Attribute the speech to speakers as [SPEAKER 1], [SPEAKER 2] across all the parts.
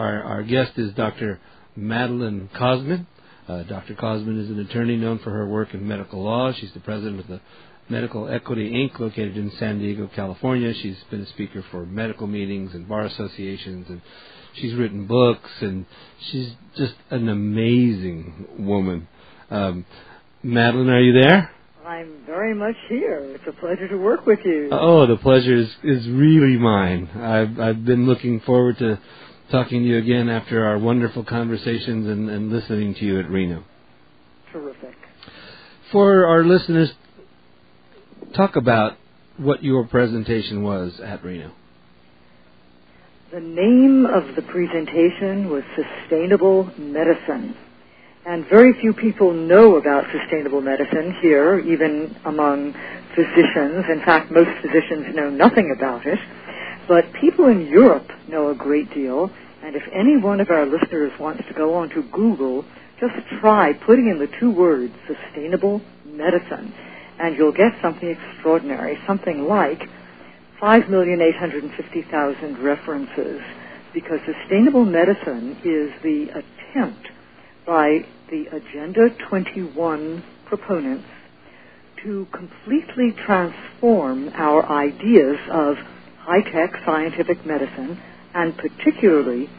[SPEAKER 1] Our guest is Dr. Madeleine Cosman. Dr. Cosman is an attorney known for her work in medical law. She's the president of the Medical Equity, Inc., located in San Diego, California. She's been a speaker for medical meetings and bar associations, and she's written books, and she's just an amazing woman. Madeleine, are you there?
[SPEAKER 2] I'm very much here. It's a pleasure to work with you.
[SPEAKER 1] Oh, the pleasure is really mine. I've been looking forward to talking to you again after our wonderful conversations and listening to you at Reno.
[SPEAKER 2] Terrific.
[SPEAKER 1] For our listeners, talk about what your presentation was at Reno.
[SPEAKER 2] The name of the presentation was Sustainable Medicine. And very few people know about sustainable medicine here, even among physicians. In fact, most physicians know nothing about it. But people in Europe know a great deal. And if any one of our listeners wants to go on to Google, just try putting in the two words, sustainable medicine, and you'll get something extraordinary, something like 5,850,000 references, because sustainable medicine is the attempt by the Agenda 21 proponents to completely transform our ideas of high-tech scientific medicine, and particularly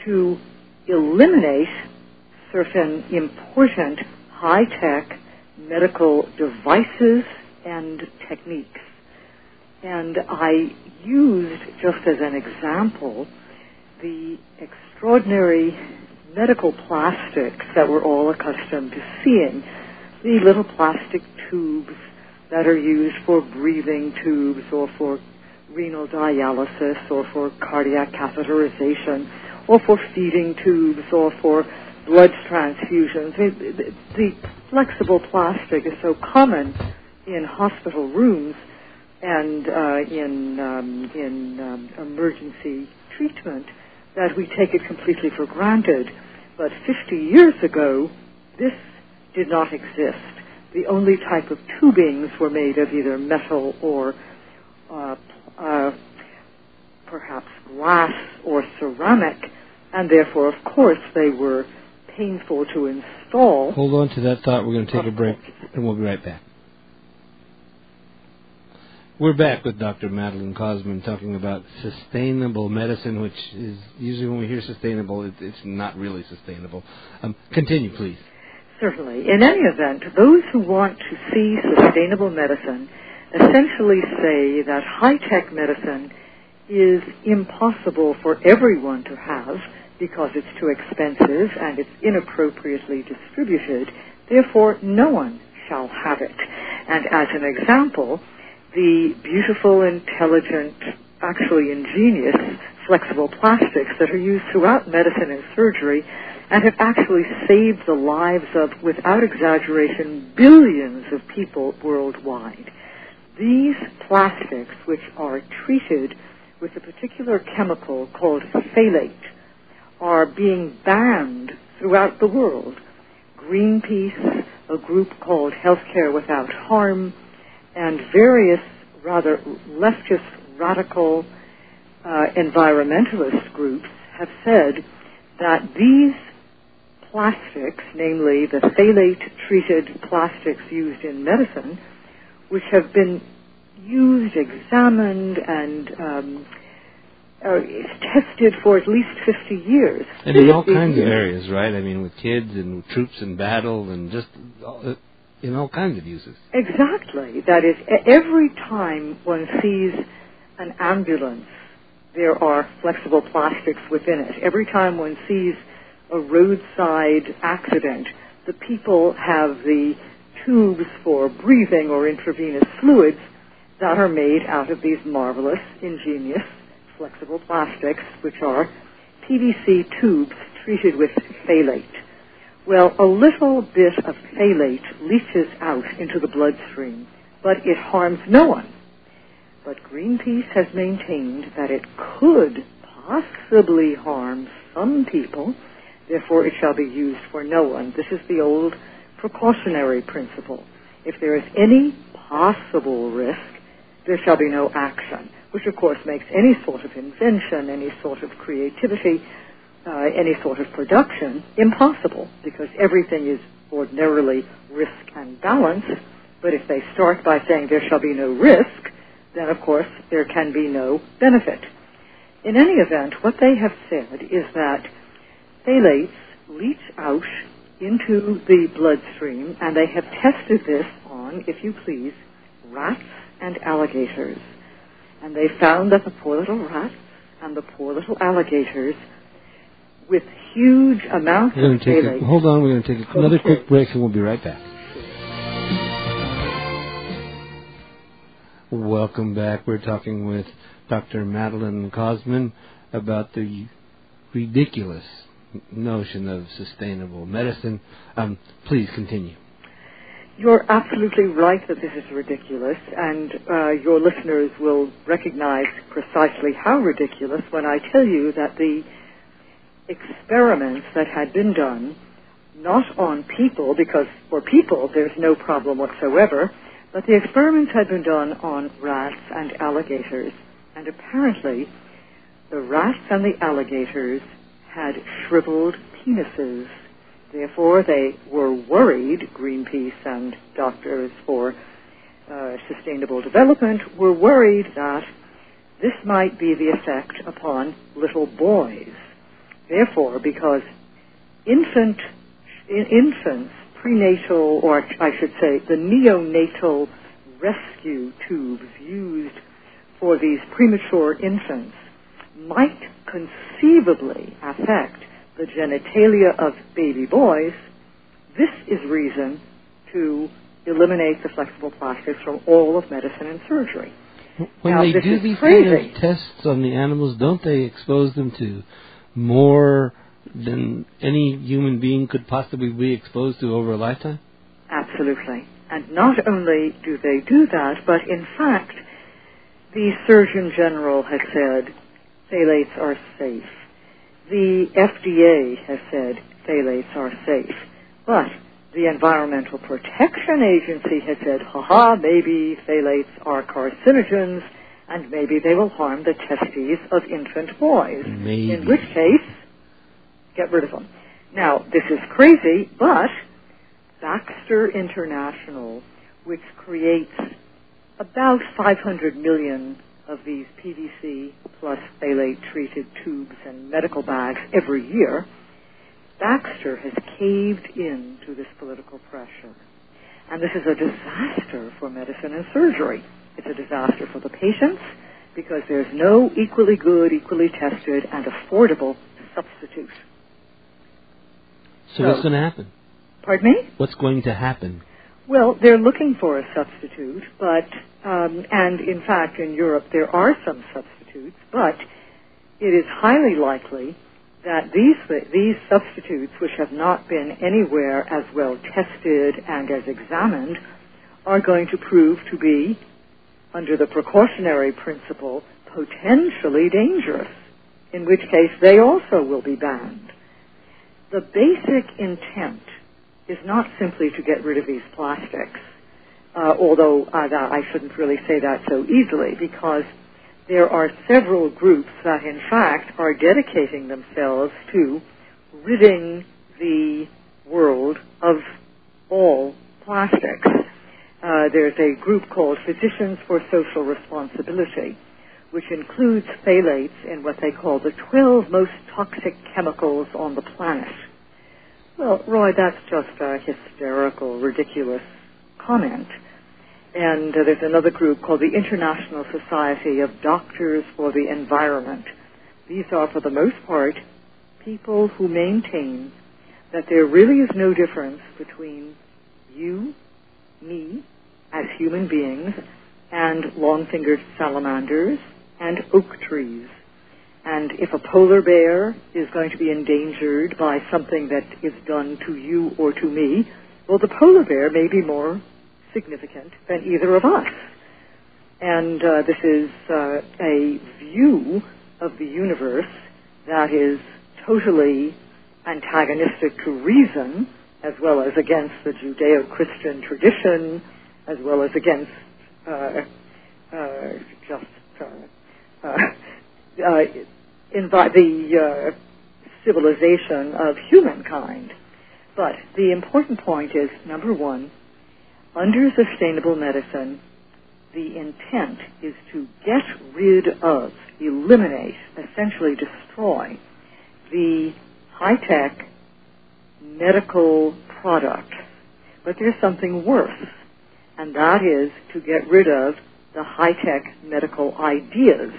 [SPEAKER 2] to eliminate certain important high-tech medical devices and techniques. And I used, just as an example, the extraordinary medical plastics that we're all accustomed to seeing, the little plastic tubes that are used for breathing tubes or for renal dialysis or for cardiac catheterization or for feeding tubes or for blood transfusions. The flexible plastic is so common in hospital rooms and in emergency treatment that we take it completely for granted. But 50 years ago, this did not exist. The only type of tubings were made of either metal or perhaps glass or ceramic, and therefore, of course, they were painful to install.
[SPEAKER 1] Hold on to that thought. We're going to take a break, and we'll be right back. We're back with Dr. Madeleine Cosman talking about sustainable medicine, which is usually when we hear sustainable, it's not really sustainable. Continue, please.
[SPEAKER 2] Certainly. In any event, those who want to see sustainable medicine essentially say that high-tech medicine is impossible for everyone to have because it's too expensive and it's inappropriately distributed. Therefore, no one shall have it. And as an example, the beautiful, intelligent, actually ingenious, flexible plastics that are used throughout medicine and surgery and have actually saved the lives of, without exaggeration, billions of people worldwide. These plastics, which are treated with a particular chemical called phthalate, are being banned throughout the world. Greenpeace, a group called Healthcare Without Harm, and various rather leftist, radical environmentalist groups have said that these plastics, namely the phthalate-treated plastics used in medicine, which have been used, examined, and tested for at least 50 years.
[SPEAKER 1] And in all kinds of areas, right? I mean, with kids and troops in battle and just in all kinds of uses.
[SPEAKER 2] Exactly. That is, every time one sees an ambulance, there are flexible plastics within it. Every time one sees a roadside accident, the people have the tubes for breathing or intravenous fluids that are made out of these marvelous, ingenious, flexible plastics, which are PVC tubes treated with phthalate. Well, a little bit of phthalate leaches out into the bloodstream, but it harms no one. But Greenpeace has maintained that it could possibly harm some people, therefore it shall be used for no one. This is the old precautionary principle. If there is any possible risk, there shall be no action, which of course makes any sort of invention, any sort of creativity, any sort of production impossible, because everything is ordinarily risk and balance. But if they start by saying there shall be no risk, then of course there can be no benefit. In any event, what they have said is that phthalates leach out into the bloodstream, and they have tested this on, if you please, rats and alligators. And they found that the poor little rats and the poor little alligators, with huge amounts of phthalates...
[SPEAKER 1] Hold on, we're going to take another quick break, and we'll be right back. Welcome back. We're talking with Dr. Madeleine Cosman about the ridiculous notion of sustainable medicine. Please continue.
[SPEAKER 2] You're absolutely right that this is ridiculous, and your listeners will recognize precisely how ridiculous when I tell you that the experiments that had been done, not on people, because for people there's no problem whatsoever, but the experiments had been done on rats and alligators, and apparently the rats and the alligators had shriveled penises. Therefore, they were worried, Greenpeace and Doctors for Sustainable Development were worried that this might be the effect upon little boys. Therefore, because infants, prenatal, or I should say the neonatal rescue tubes used for these premature infants might conceivably affect the genitalia of baby boys, this is reason to eliminate the flexible plastics from all of medicine and surgery.
[SPEAKER 1] When
[SPEAKER 2] now,
[SPEAKER 1] they do these kind of tests on the animals, don't they expose them to more than any human being could possibly be exposed to over a lifetime?
[SPEAKER 2] Absolutely. And not only do they do that, but in fact, the Surgeon General has said phthalates are safe. The FDA has said phthalates are safe. But the Environmental Protection Agency has said, maybe phthalates are carcinogens, and maybe they will harm the testes of infant boys.
[SPEAKER 1] Maybe.
[SPEAKER 2] In which case, get rid of them. Now, this is crazy, but Baxter International, which creates about 500 million of these PVC plus phthalate-treated tubes and medical bags every year, Baxter has caved in to this political pressure. And this is a disaster for medicine and surgery. It's a disaster for the patients because there's no equally good, equally tested, and affordable substitute.
[SPEAKER 1] So what's going to happen?
[SPEAKER 2] Pardon me?
[SPEAKER 1] What's going to happen?
[SPEAKER 2] Well, they're looking for a substitute, but, and in fact in Europe there are some substitutes, but it is highly likely that these substitutes, which have not been anywhere as well tested and as examined, are going to prove to be, under the precautionary principle, potentially dangerous, in which case they also will be banned. The basic intent is not simply to get rid of these plastics, although I shouldn't really say that so easily, because there are several groups that in fact are dedicating themselves to ridding the world of all plastics. There's a group called Physicians for Social Responsibility, which includes phthalates in what they call the 12 most toxic chemicals on the planet. Well, Roy, that's just a hysterical, ridiculous comment. And there's another group called the International Society of Doctors for the Environment. These are, for the most part, people who maintain that there really is no difference between you, me, as human beings, and long-fingered salamanders and oak trees. And if a polar bear is going to be endangered by something that is done to you or to me, well, the polar bear may be more significant than either of us. And this is a view of the universe that is totally antagonistic to reason, as well as against the Judeo-Christian tradition, as well as against the civilization of humankind. But the important point is, number one, under sustainable medicine, the intent is to get rid of, eliminate, essentially destroy the high-tech medical product. But there's something worse, and that is to get rid of the high-tech medical ideas,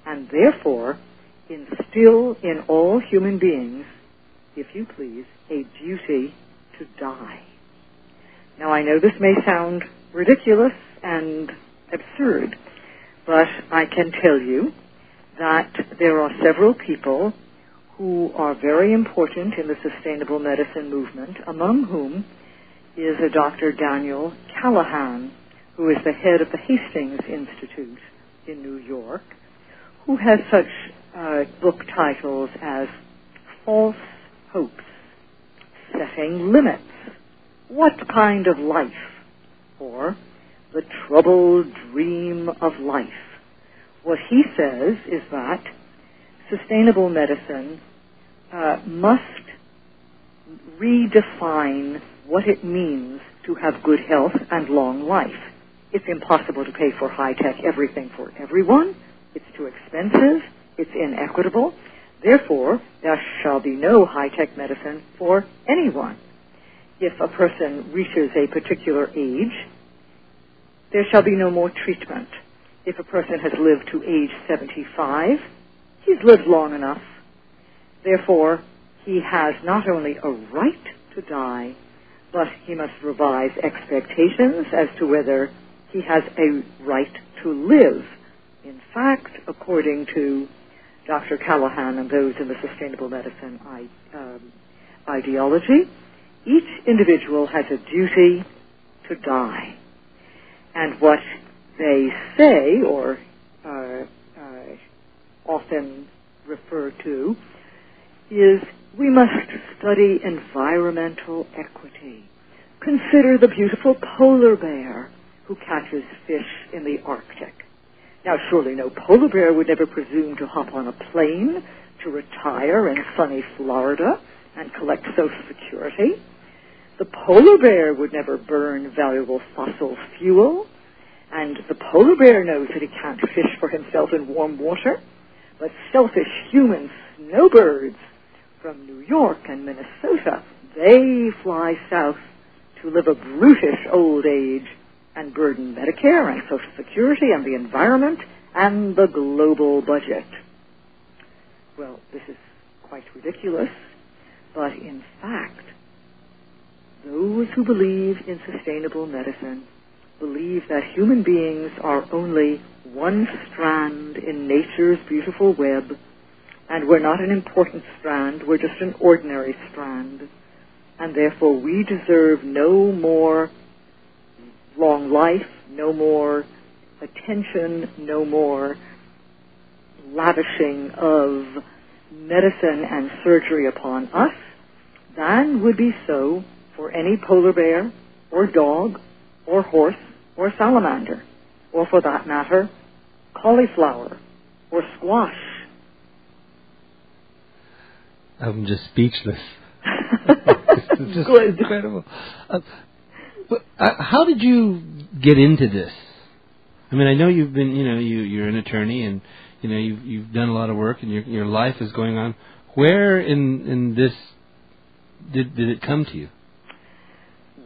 [SPEAKER 2] and therefore instill in all human beings, if you please, a duty to die. Now, I know this may sound ridiculous and absurd, but I can tell you that there are several people who are very important in the sustainable medicine movement, among whom is a Dr. Daniel Callahan, who is the head of the Hastings Institute in New York, who has such book titles as False Hopes, Setting Limits, What Kind of Life, or The Troubled Dream of Life. What he says is that sustainable medicine must redefine what it means to have good health and long life. It's impossible to pay for high-tech everything for everyone. It's too expensive. It's inequitable. Therefore, there shall be no high-tech medicine for anyone. If a person reaches a particular age, there shall be no more treatment. If a person has lived to age 75, he's lived long enough. Therefore, he has not only a right to die, but he must revise expectations as to whether he has a right to live. In fact, according to Dr. Callahan and those in the sustainable medicine ideology, each individual has a duty to die. And what they say, or often refer to, is we must study environmental equity. Consider the beautiful polar bear who catches fish in the Arctic. Now, surely no polar bear would ever presume to hop on a plane to retire in sunny Florida and collect Social Security. The polar bear would never burn valuable fossil fuel, and the polar bear knows that he can't fish for himself in warm water. But selfish human snowbirds from New York and Minnesota, they fly south to live a brutish old age and burden Medicare and Social Security and the environment and the global budget. Well, this is quite ridiculous, but in fact, those who believe in sustainable medicine believe that human beings are only one strand in nature's beautiful web, and we're not an important strand, we're just an ordinary strand, and therefore we deserve no more long life, no more attention, no more lavishing of medicine and surgery upon us than would be so for any polar bear or dog or horse or salamander, or for that matter, cauliflower or squash.
[SPEAKER 1] I'm just speechless. It's just
[SPEAKER 2] Good.
[SPEAKER 1] Incredible. How did you get into this? I mean, I know you've been, you're an attorney, and you've done a lot of work, and your life is going on. Where in this did it come to you?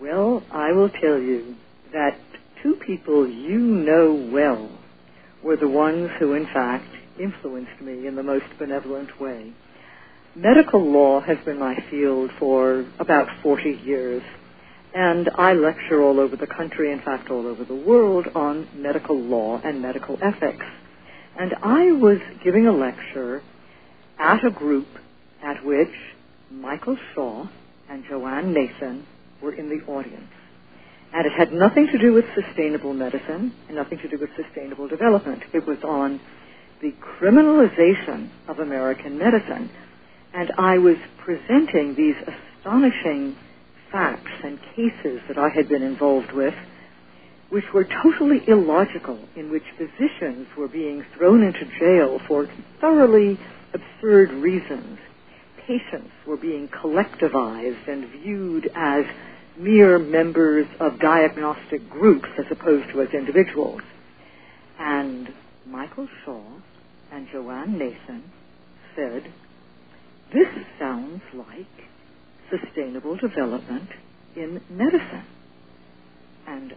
[SPEAKER 2] Well, I will tell you that two people you know well were the ones who, in fact, influenced me in the most benevolent way. Medical law has been my field for about 40 years, and I lecture all over the country, in fact all over the world, on medical law and medical ethics. And I was giving a lecture at a group at which Michael Shaw and Joanne Nathan were in the audience. And it had nothing to do with sustainable medicine and nothing to do with sustainable development. It was on the criminalization of American medicine. And I was presenting these astonishing facts and cases that I had been involved with, which were totally illogical, in which physicians were being thrown into jail for thoroughly absurd reasons. patients were being collectivized and viewed as mere members of diagnostic groups as opposed to as individuals. And Michael Shaw and Joanne Nathan said, this sounds like sustainable development in medicine. And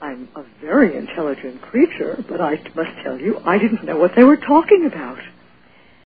[SPEAKER 2] I'm a very intelligent creature, but I must tell you, I didn't know what they were talking about.